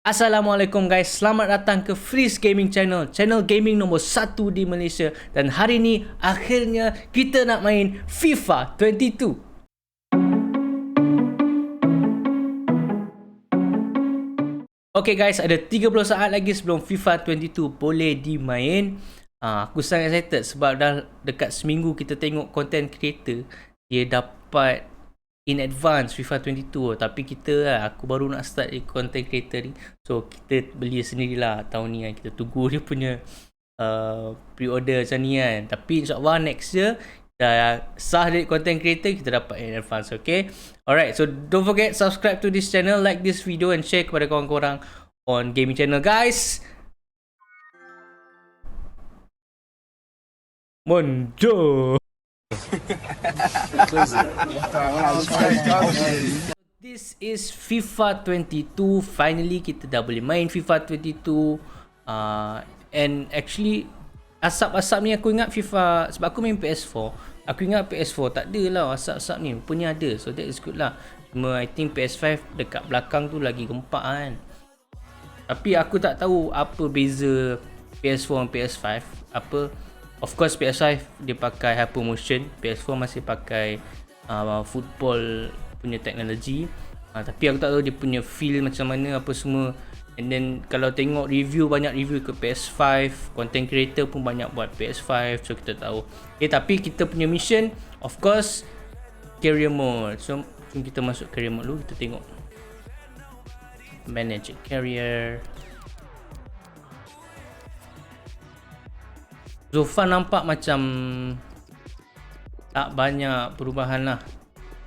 Assalamualaikum guys, selamat datang ke Freeze Gaming Channel, channel gaming nombor 1 di Malaysia. Dan hari ni akhirnya kita nak main FIFA 22. Okay guys, ada 30 saat lagi sebelum FIFA 22 boleh dimain. Aku sangat excited sebab dah dekat seminggu kita tengok content creator dia dapat in advance FIFA 22, tapi aku baru nak start content creator ni, so kita beli sendirilah tahun ni kan. Kita tunggu dia punya pre-order macam ni kan, tapi insyaAllah next year dah sah dari content creator, kita dapat in advance. Okay, alright, so don't forget subscribe to this channel, like this video and share kepada korang-korang on gaming channel guys. Mondo. This is FIFA 22. Finally kita dah boleh main FIFA 22. And actually asap-asap ni aku ingat FIFA, sebab aku main PS4, aku ingat PS4 tak ada lah asap-asap ni, rupanya ada. So that is good lah. Cuma I think PS5 dekat belakang tu lagi gempak kan. Tapi aku tak tahu apa beza PS4 dan PS5. Of course PS5 dia pakai Hypermotion, PS4 masih pakai football punya teknologi. Tapi aku tak tahu dia punya feel macam mana apa semua. And then kalau tengok review, banyak review ke PS5, content creator pun banyak buat PS5, so kita tahu. Okay, tapi kita punya mission of course career mode. So jom kita masuk career mode dulu, kita tengok. Manage career. Zofan nampak macam tak banyak perubahan lah.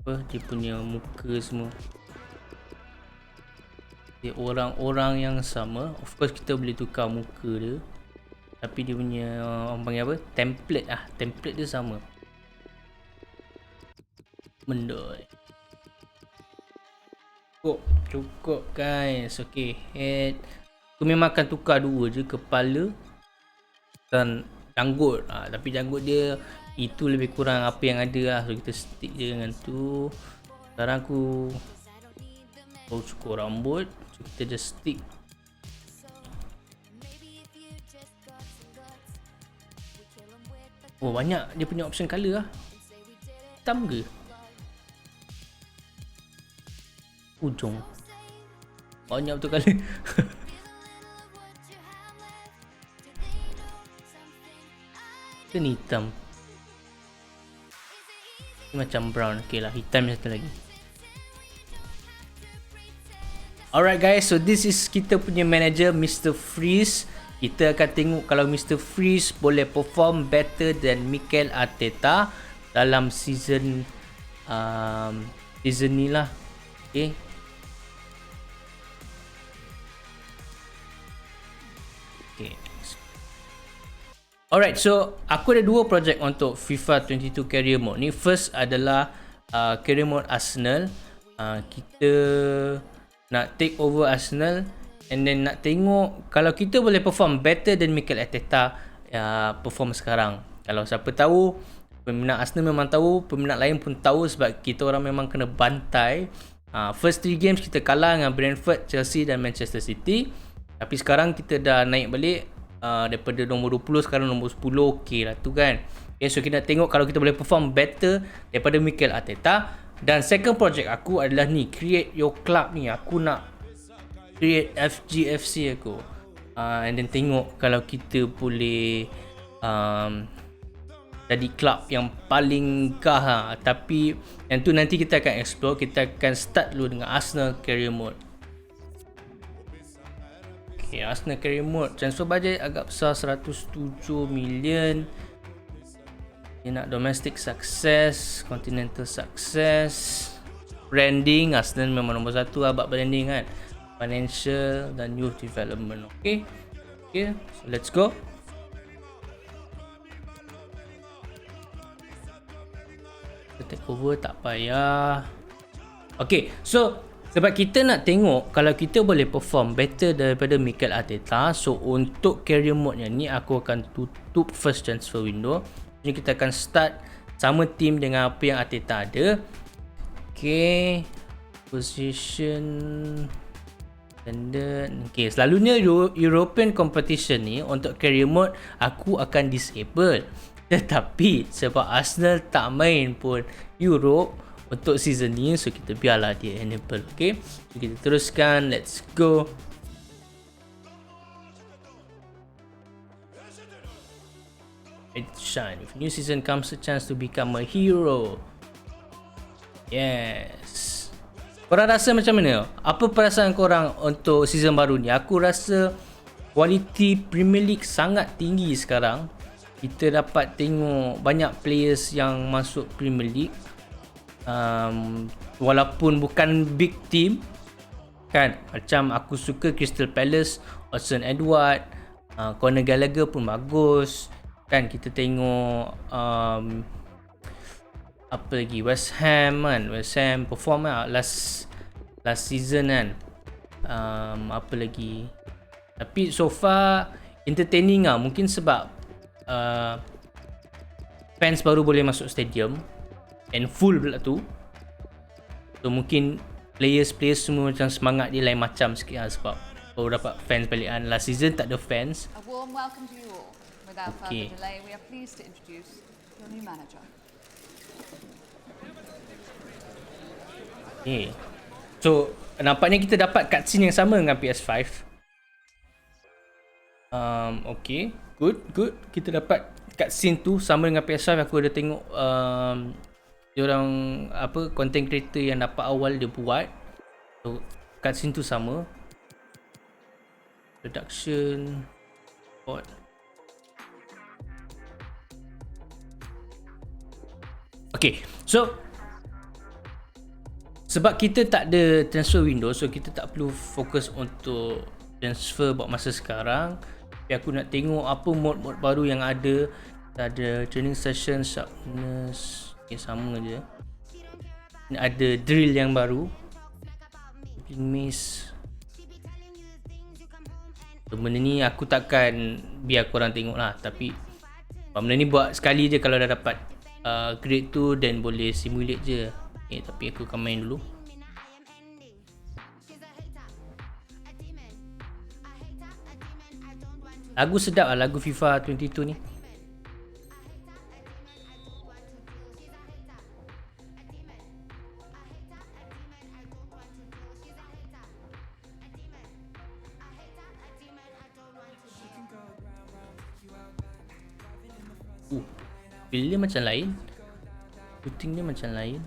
Dia punya muka semua dia orang-orang yang sama. Of course kita boleh tukar muka dia, tapi dia punya orang panggil apa, template template dia sama. Mendoi. Cukup guys. Okay, head aku memang akan tukar dua je, kepala dan janggut. Tapi janggut dia itu lebih kurang apa yang ada lah, so kita stick je dengan tu. Sekarang aku cukur rambut, so kita just stick. Oh banyak dia punya option color lah. Hitam ke? Ujung banyak betul color. Ni hitam, ni macam brown. Okay lah, hitam satu lagi. Alright guys, so this is kita punya manager Mr. Freeze. Kita akan tengok kalau Mr. Freeze boleh perform better than Mikel Arteta dalam season ni lah. Okay, alright, so aku ada dua projek untuk FIFA 22 career mode ni. First adalah career mode Arsenal. Kita nak take over Arsenal and then nak tengok kalau kita boleh perform better than Mikel Arteta perform sekarang. Kalau siapa tahu, peminat Arsenal memang tahu, peminat lain pun tahu, sebab kita orang memang kena bantai. First 3 games kita kalah dengan Brentford, Chelsea dan Manchester City. Tapi sekarang kita dah naik balik, daripada nombor 20 sekarang nombor 10. Okay lah tu kan. Okay, so kita nak tengok kalau kita boleh perform better daripada Mikel Arteta. Dan second project aku adalah ni, create your club ni. Aku nak create FGFC aku, and then tengok kalau kita boleh jadi club yang paling gah. Tapi yang tu nanti kita akan explore. Kita akan start dulu dengan Arsenal career mode. Okay, Arsenal career mode, transfer budget agak besar, 107 million. Dia nak domestic success, continental success, branding. Arsenal memang nombor 1 abad branding kan, financial dan youth development. Okay, so let's go. Kita take over, tak payah. Okay, so sebab kita nak tengok kalau kita boleh perform better daripada Mikel Arteta, so untuk career mode ni aku akan tutup first transfer window. Ni kita akan start sama team dengan apa yang Arteta ada. Okay, position Standard. Okay, selalunya European competition ni untuk career mode aku akan disable. Tetapi sebab Arsenal tak main pun Europe untuk season ni, so kita biarlah dia enable. Okay, so kita teruskan, let's go. Shine. If new season comes, a chance to become a hero. Yes. Korang rasa macam mana? Apa perasaan korang untuk season baru ni? Aku rasa kualiti Premier League sangat tinggi sekarang. Kita dapat tengok banyak players yang masuk Premier League. Walaupun bukan big team kan. Macam aku suka Crystal Palace, Hudson Edward, Conor Gallagher pun bagus. Kan kita tengok apa lagi, West Ham kan, West Ham perform lah last season kan. Apa lagi, tapi so far entertaining lah. Mungkin sebab fans baru boleh masuk stadium and full pula tu, so mungkin players semua macam semangat dia lain macam sikit lah, sebab baru dapat fans balik kan. Last season tak ada fans. A warm welcome to you all. Without further delay, we are pleased to introduce your new manager. Okay. So nampaknya kita dapat cutscene yang sama dengan PS5. Okay, good. Kita dapat cutscene tu sama dengan PS5. Aku ada tengok diorang apa, content creator yang dapat awal dia buat. So cutscene tu sama. Production support. Okay, so sebab kita tak ada transfer window, so kita tak perlu fokus untuk transfer buat masa sekarang. Tapi aku nak tengok apa mod-mod baru yang ada. Ada training session, sharpness, okay, sama je. Ada drill yang baru, maze. So, benda ni aku takkan biar korang tengok lah. Tapi benda ni buat sekali je. Kalau dah dapat grade tu, then boleh simulate je. Okay, tapi aku akan main dulu. Lagu sedap lah, lagu FIFA 22 ni. Feel dia macam lain, shooting dia macam lain.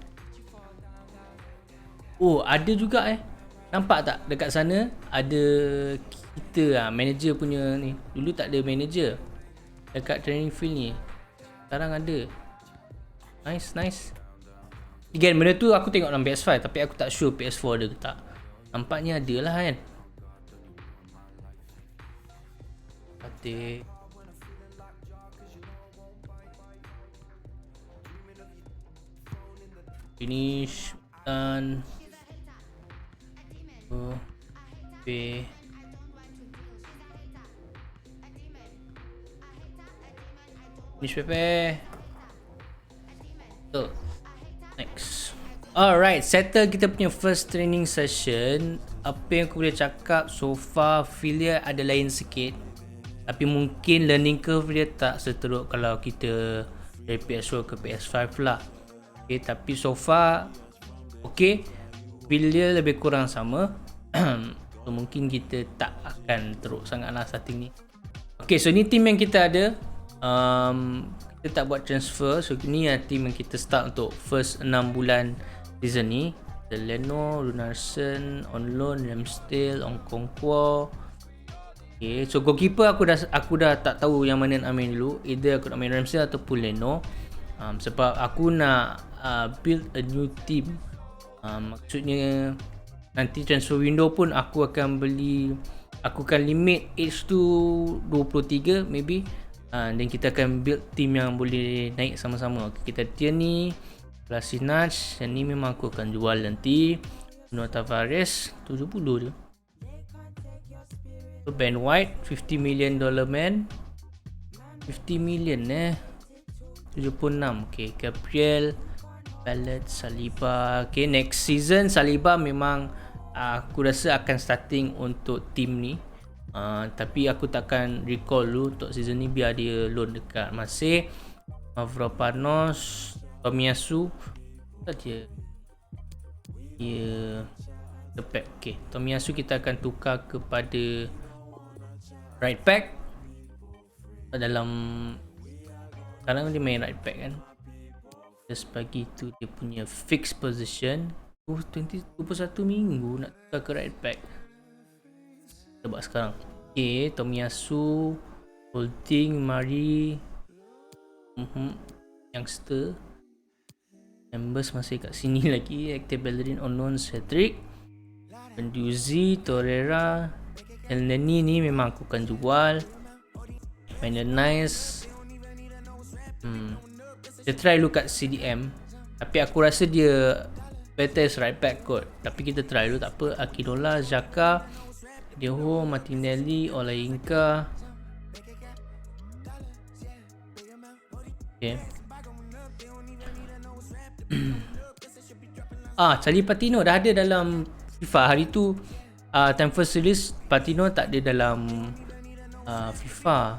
Oh, ada juga nampak tak dekat sana ada kita manager punya ni. Dulu tak ada manager dekat training field ni, sekarang ada. Nice. Again, benda tu aku tengok dalam PS5, tapi aku tak sure PS4 ada ke tak. Nampaknya ada lah kan. Patih. Finish dan finish Pepe. So next, alright, settle kita punya first training session. Apa yang aku boleh cakap so far, feel dia ada lain sikit, tapi mungkin learning curve dia tak seteruk kalau kita dari PS4 ke PS5 lah. Okay, tapi so far okay, feel dia lebih kurang sama. So mungkin kita tak akan teruk sangat lah starting ni. Okay, so ni team yang kita ada. Kita tak buat transfer, so ni team yang kita start untuk first 6 bulan season ni. The Leno, Runarsson, on loan, Ramsdale, Okonkwo. Okay, so goalkeeper aku dah tak tahu yang mana nak main dulu. Either aku nak main Ramsdale ataupun Leno. Sebab aku nak build a new team. Maksudnya nanti transfer window pun aku akan limit age tu 23 maybe. Dan kita akan build team yang boleh naik sama-sama. Kita tier ni Vlasic, yang ni memang aku akan jual nanti. Bruno Tavares 70 dia. So Ben White $50 million man. 50 million 76. Okay, Gabriel, Ballot, Saliba. Okay, next season Saliba memang aku rasa akan starting untuk team ni. Tapi aku takkan recall dulu untuk season ni biar dia loan dekat Marseille. Mavropanos, Tomiyasu dia the back. Okay, Tomiyasu kita akan tukar kepada right back. Dalam sekarang dia main right back kan. Just bagi tu dia punya fixed position. 21 minggu nak tukar ke right back. Kita buat sekarang. Okay, Tomiyasu, Holding, Mari, youngster. Members masih kat sini lagi. Active Bellerin, Unknown, Cedric, Benduzi, Torreira. Elneny ni memang aku akan jual. Mainan nice. Kita try dulu kat CDM. Tapi aku rasa dia better as right back kot. Tapi kita try dulu tak apa. Akinola, Xhaka, Deho, Martinelli, Olayinka. Okay. Charlie Patino dah ada dalam FIFA hari tu. Time first release Patino tak ada dalam FIFA.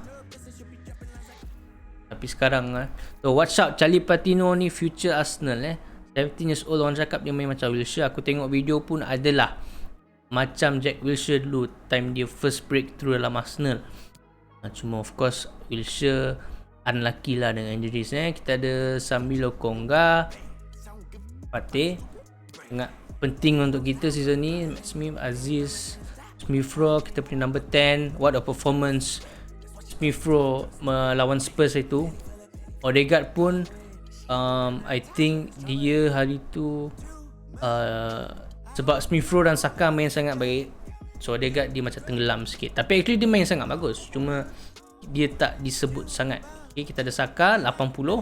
Tapi sekarang so watch out Charlie Patino ni future Arsenal 17 years old. Orang cakap dia main macam Wilshere. Aku tengok video pun adalah macam Jack Wilshere dulu time dia first breakthrough dalam Arsenal. Cuma of course Wilshere unlucky lah dengan injuries. Kita ada Samilo Konga, Pate. Sangat penting untuk kita season ni. Smith, Aziz, Smith Rowe. Kita punya number 10. What a performance Smith Rowe melawan Spurs itu. Odegaard pun I think dia hari tu sebab Smith Rowe dan Saka main sangat baik, so Odegaard dia macam tenggelam sikit. Tapi actually dia main sangat bagus, cuma dia tak disebut sangat. Okay, kita ada Saka 80.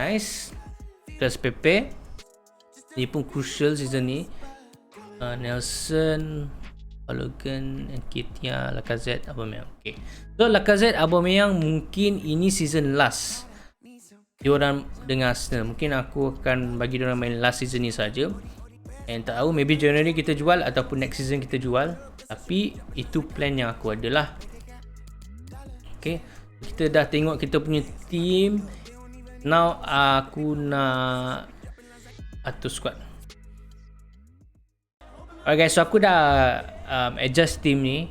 Nice. Plus Pepe, dia pun crucial season ni. Nelson, Balogun, Nketiah, Lacazette, Aubameyang. Okay. So Lacazette, Aubameyang mungkin ini season last diorang dengan Arsenal. Mungkin aku akan bagi diorang main last season ni saja. And tak tahu, maybe January kita jual ataupun next season kita jual. Tapi itu plan yang aku ada lah. Okay. Kita dah tengok kita punya team. Now aku nak atur squad. Alright guys, so aku dah adjust team ni.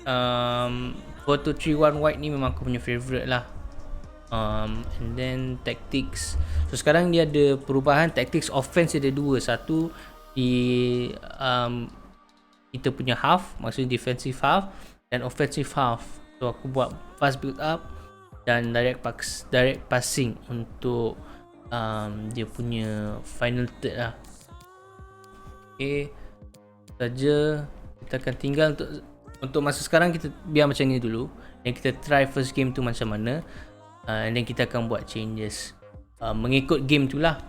4-2-3-1 white ni memang aku punya favourite lah. And then tactics. So sekarang dia ada perubahan. Tactics offense ada dua. Satu di kita punya half, maksudnya defensive half, dan offensive half. So aku buat fast build up dan direct passing untuk dia punya final third lah. Okay, saja kita akan tinggal untuk masa sekarang kita biar macam ni dulu, dan kita try first game tu macam mana, and then kita akan buat changes mengikut game tu lah.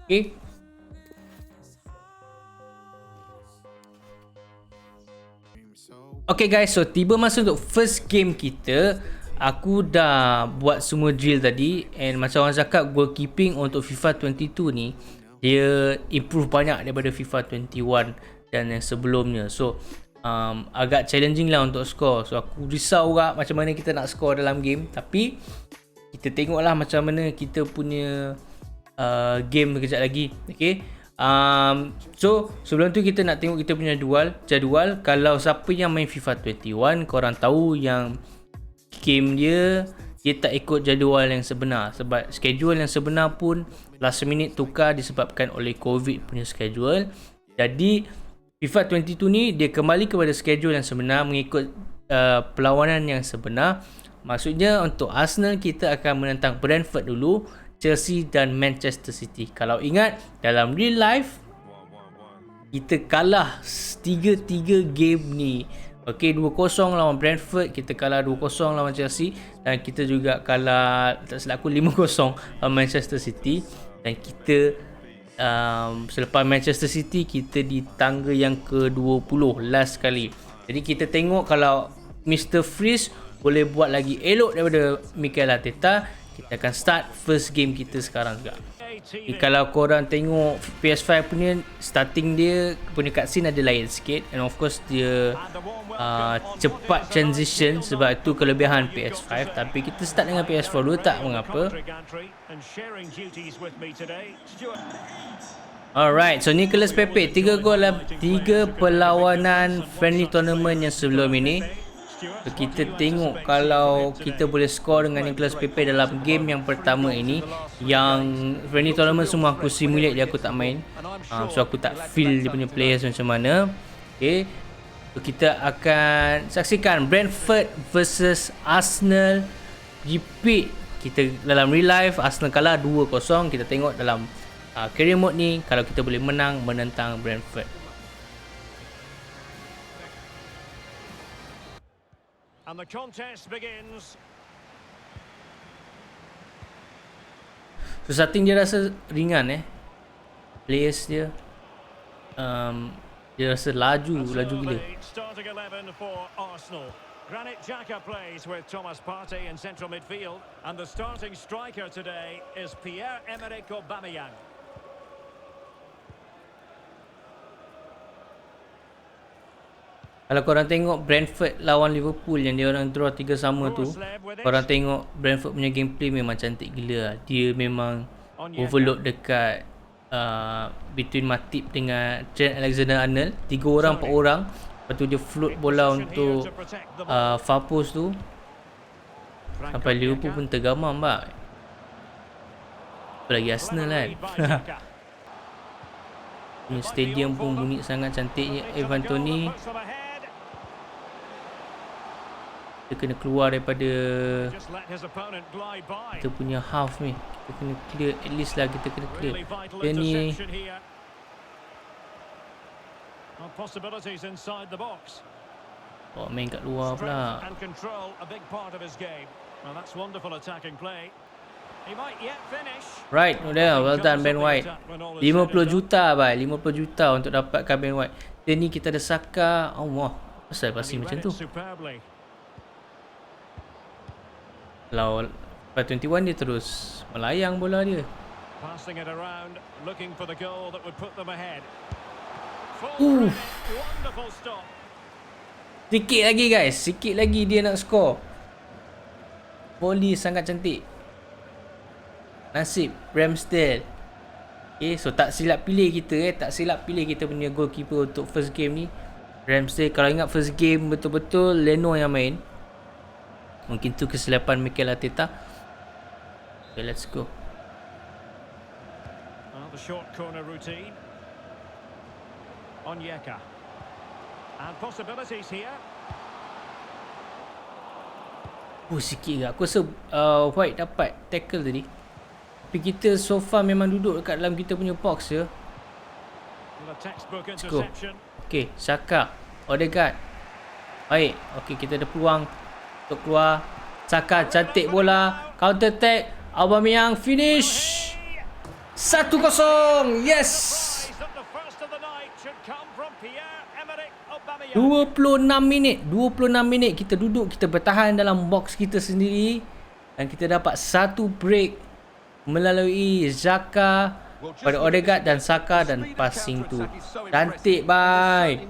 Okay. Okay guys, so tiba masa untuk first game kita. Aku dah buat semua drill tadi, and macam orang cakap, goalkeeping untuk FIFA 22 ni dia improve banyak daripada FIFA 21 dan yang sebelumnya. So agak challenging lah untuk score. So aku risau juga macam mana kita nak score dalam game. Tapi kita tengoklah macam mana kita punya game kejap lagi. Okay. So sebelum tu kita nak tengok kita punya jadual. Kalau siapa yang main FIFA 21, korang tahu yang game dia tak ikut jadual yang sebenar. Sebab schedule yang sebenar pun last minute tukar disebabkan oleh COVID punya schedule. Jadi FIFA 22 ni dia kembali kepada schedule yang sebenar mengikut perlawanan yang sebenar. Maksudnya untuk Arsenal kita akan menentang Brentford dulu, Chelsea dan Manchester City. Kalau ingat dalam real life kita kalah 3-3 game ni. Okay, 2-0 lawan Brentford, kita kalah 2-0 lawan Chelsea, dan kita juga kalah, tak silap aku, 5-0 lawan Manchester City. Dan kita selepas Manchester City kita di tangga yang ke-20 last kali. Jadi kita tengok kalau Mr. Freeze boleh buat lagi elok daripada Mikel Arteta. Kita akan start first game kita sekarang juga. Kalau korang tengok PS5 punya starting dia punya cutscene ada lain sikit, and of course dia cepat transition sebab itu kelebihan PS5. Tapi kita start dengan PS4 dulu tak mengapa. Alright, so Nicolas Pepe 3 gol dalam 3 perlawanan friendly tournament yang sebelum ini. So, kita tengok kalau kita boleh score dengan Nicolas Pepe dalam game yang pertama ini. Yang friendly tournament semua aku simulate je, aku tak main. So aku tak feel dia punya players macam mana. Okay, so, kita akan saksikan Brentford versus Arsenal. Repeat, kita dalam real life Arsenal kalah 2-0. Kita tengok dalam career mode ni kalau kita boleh menang menentang Brentford. And the contest begins. So starting dia rasa ringan players dia dia rasa laju gila. Starting 11 for Arsenal. Granit Xhaka plays with Thomas Partey in central midfield, and the starting striker today is Pierre-Emerick Aubameyang. Kalau korang tengok Brentford lawan Liverpool yang dia orang draw 3-3 tu, korang tengok Brentford punya gameplay memang cantik gila. Dia memang overload dekat between Matip dengan Trent Alexander-Arnold, 3 orang 4 orang. Lepas tu dia float bola untuk far post tu sampai Liverpool pun tergamam mbak. Apalagi Arsenal kan. Punya stadium pun bunyi sangat cantiknya. Ivan Toney kita kena keluar daripada kita punya half ni. Kita kena clear, at least lah kita kena clear. Dia ni main kat luar pula. Right, well done Ben White. 50 juta bhai, 50 juta untuk dapatkan Ben White. Dia ni kita ada Saka. Allah, pasal passing macam tu. Kalau 21 dia terus melayang bola dia. Sikit lagi guys, sikit lagi dia nak score. Volley sangat cantik. Nasib Ramsdale. Okay, so tak silap pilih kita tak silap pilih kita punya goalkeeper untuk first game ni. Ramsdale, kalau ingat first game betul-betul Leno yang main. Mungkin tu kesilapan Mikel Arteta. Okay, let's go. The short corner routine. Onyeka. And possibilities here. Sikit ke. Aku rasa White dapat tackle tadi. Tapi kita so far memang duduk dekat dalam kita punya box je. Let's go. Okay, Saka, Odegaard. Baik, okay, kita ada peluang untuk keluar. Saka cantik bola, counter attack, Aubameyang finish. 1-0. Yes. 26 minit kita duduk, kita bertahan dalam box kita sendiri dan kita dapat satu break melalui Xhaka pada Odegaard dan Saka, dan passing tu cantik bye.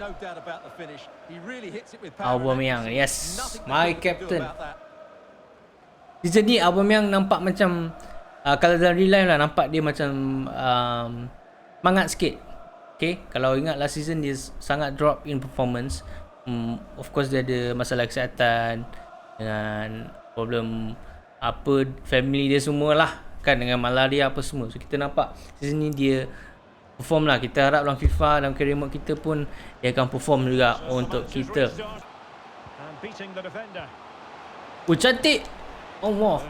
Aubameyang, yes, my captain. Season ni Aubameyang nampak macam kalau dalam real life lah nampak dia macam semangat sikit. Okay, kalau ingat last season dia sangat drop in performance. Of course dia ada masalah kesihatan dengan problem apa family dia semualah kan, dengan malaria apa semua. So kita nampak season ni dia perform lah. Kita harap dalam FIFA, dalam career mode kita pun dia akan perform juga untuk kita. Cantik. Allah.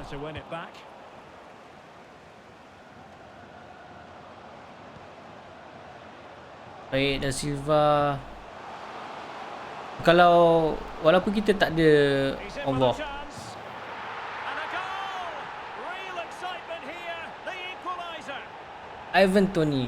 Baik, dan Silva. Kalau walaupun kita tak ada Allah, Ivan Toney.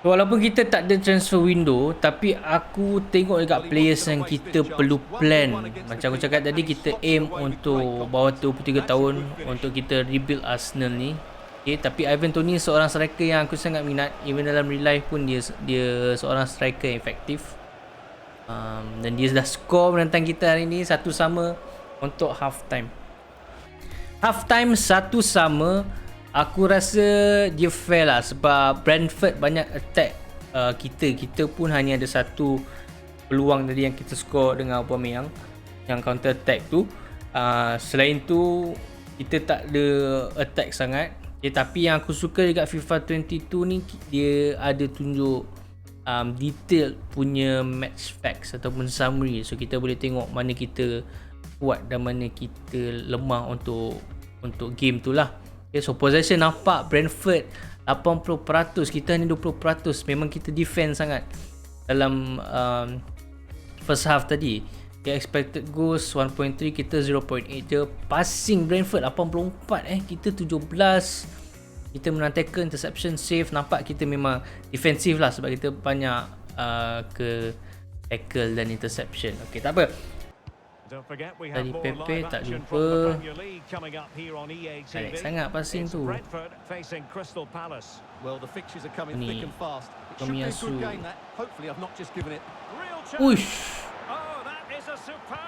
Walaupun kita tak ada transfer window, tapi aku tengok dekat players yang kita perlu plan. Macam aku cakap tadi, kita aim untuk bawah 23 tahun untuk kita rebuild Arsenal ni. Okay, tapi Ivan Toney seorang striker yang aku sangat minat. Even dalam real life pun dia seorang striker yang efektif. Dan dia dah score menentang kita hari ni 1-1 untuk half time. Half time 1-1. Aku rasa dia fair lah sebab Brentford banyak attack kita pun hanya ada satu peluang tadi yang kita score dengan Aubameyang yang counter attack tu. Selain tu kita tak ada attack sangat. Tapi yang aku suka dekat FIFA 22 ni, dia ada tunjuk detailed punya match facts ataupun summary, so kita boleh tengok mana kita kuat dan mana kita lemah untuk game tu lah. Okay, so possession nampak Brentford 80%, kita hanya 20%. Memang kita defend sangat dalam first half tadi. Okay, expected goals 1.3, kita 0.8 je. Passing Brentford 84, kita 17. Kita menang tackle, interception, save. Nampak kita memang defensif lah sebab kita banyak ke tackle dan interception. Okay, tak apa. Tadi Pepe tak jumpa. Tarik sangat passing tu. Ni Tomiyasu. Uish.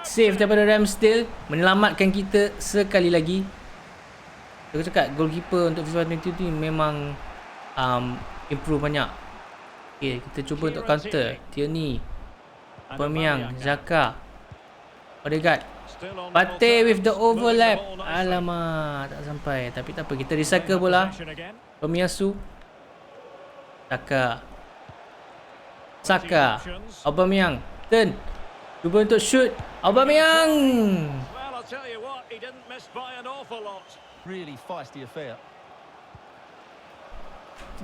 Save daripada Ramsdale, menyelamatkan kita sekali lagi. Aku cakap goalkeeper untuk FIFA 22 ni memang improve banyak. Okay, kita cuba untuk counter. Tierney, Aubameyang, Xhaka, Odegaard, Partey with the overlap. Alamak, tak sampai. Tapi tak apa, kita recycle bola. Tomiyasu, Saka, Aubameyang, turn, cuba untuk shoot. Aubameyang. Really feisty affair.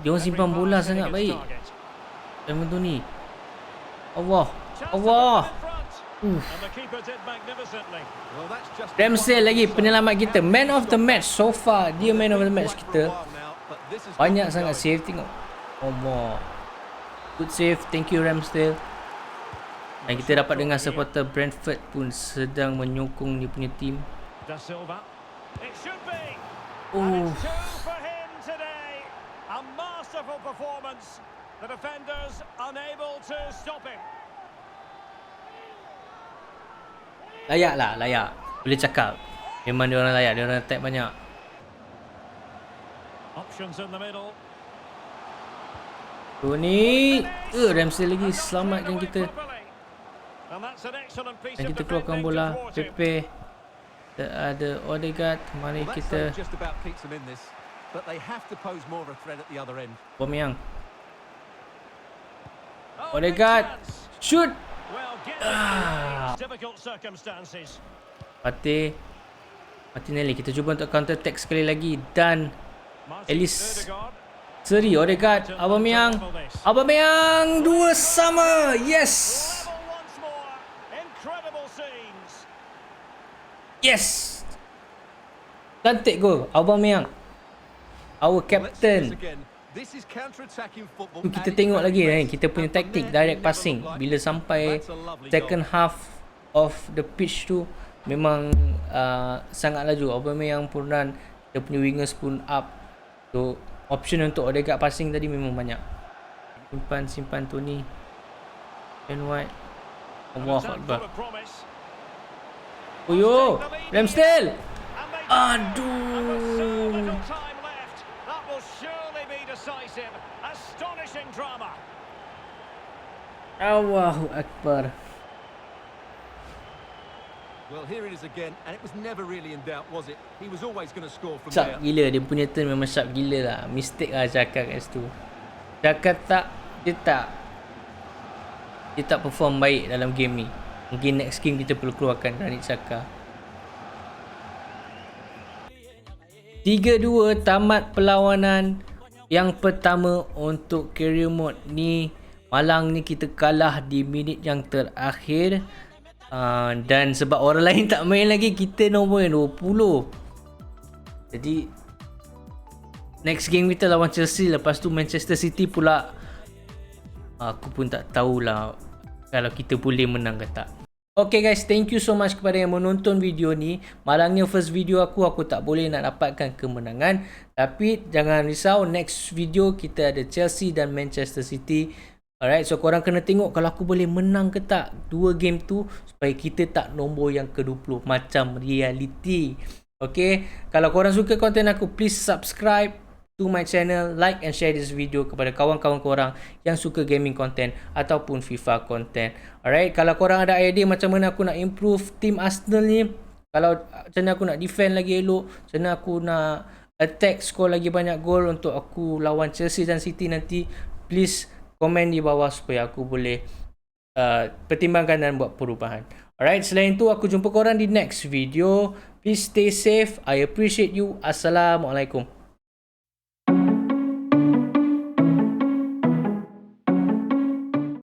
Dia orang simpan bola sangat baik. Ivan Toney. Allah. Ramsdale lagi penyelamat kita. Man of the match so far. Dia man of the match kita. Banyak sangat save, tengok. Allah. Good save. Thank you Ramsdale. Dan kita dapat dengar supporter Brentford pun sedang menyokong dia punya team. Oh. Layak. Boleh cakap. Memang dia orang layak, dia orang attack banyak. Tony, Ramsey lagi selamatkan kita. Dan kita keluarkan bola. Pepe, ada Odegaard. Mari kita Aubameyang. Odegaard, shoot. Martinelli, kita cuba untuk counter attack sekali lagi. Dan Ellis Seri, Odegaard, Aubameyang, 2-2. Yes, cantik gol Aubameyang, our captain. Tu kita tengok lagi kita punya taktik direct passing. Bila sampai second half of the pitch tu, memang sangat laju. Aubameyang pun run, dia punya wingers pun up. So option untuk Odegaard passing tadi memang banyak. Simpan Tony, Ben White. Allahu Akbar. Oyo, Ramsdale. Aduh. Allahu Akbar. Well, here it is again, and it was never really in doubt, was it? He was always going to score from Sharp there. gila, dia punya turn memang sharp gila lah. Mistake lah Xhaka kat situ. Xhaka dia tak perform baik dalam game ni. Mungkin next game kita perlu keluarkan Granit Xhaka. 3-2 tamat perlawanan yang pertama untuk career mode ni. Malang ni kita kalah di minit yang terakhir. Dan sebab orang lain tak main lagi, kita nombor 20. Jadi next game kita lawan Chelsea, lepas tu Manchester City pula Aku pun tak tahulah kalau kita boleh menang ke tak. Okay guys, thank you so much kepada yang menonton video ni. Malangnya first video aku tak boleh nak dapatkan kemenangan. Tapi jangan risau, next video kita ada Chelsea dan Manchester City. Alright, so korang kena tengok kalau aku boleh menang ke tak 2 game tu, supaya kita tak nombor yang ke-20 macam reality. Okay, kalau korang suka konten aku, please subscribe to my channel, like and share this video kepada kawan-kawan korang yang suka gaming content ataupun FIFA content. Alright, kalau korang ada idea macam mana aku nak improve team Arsenal ni, kalau macam mana aku nak defend lagi elok, macam mana aku nak attack, score lagi banyak gol untuk aku lawan Chelsea dan City nanti, please komen di bawah supaya aku boleh pertimbangkan dan buat perubahan. Alright, selain tu aku jumpa korang di next video. Please stay safe. I appreciate you. Assalamualaikum.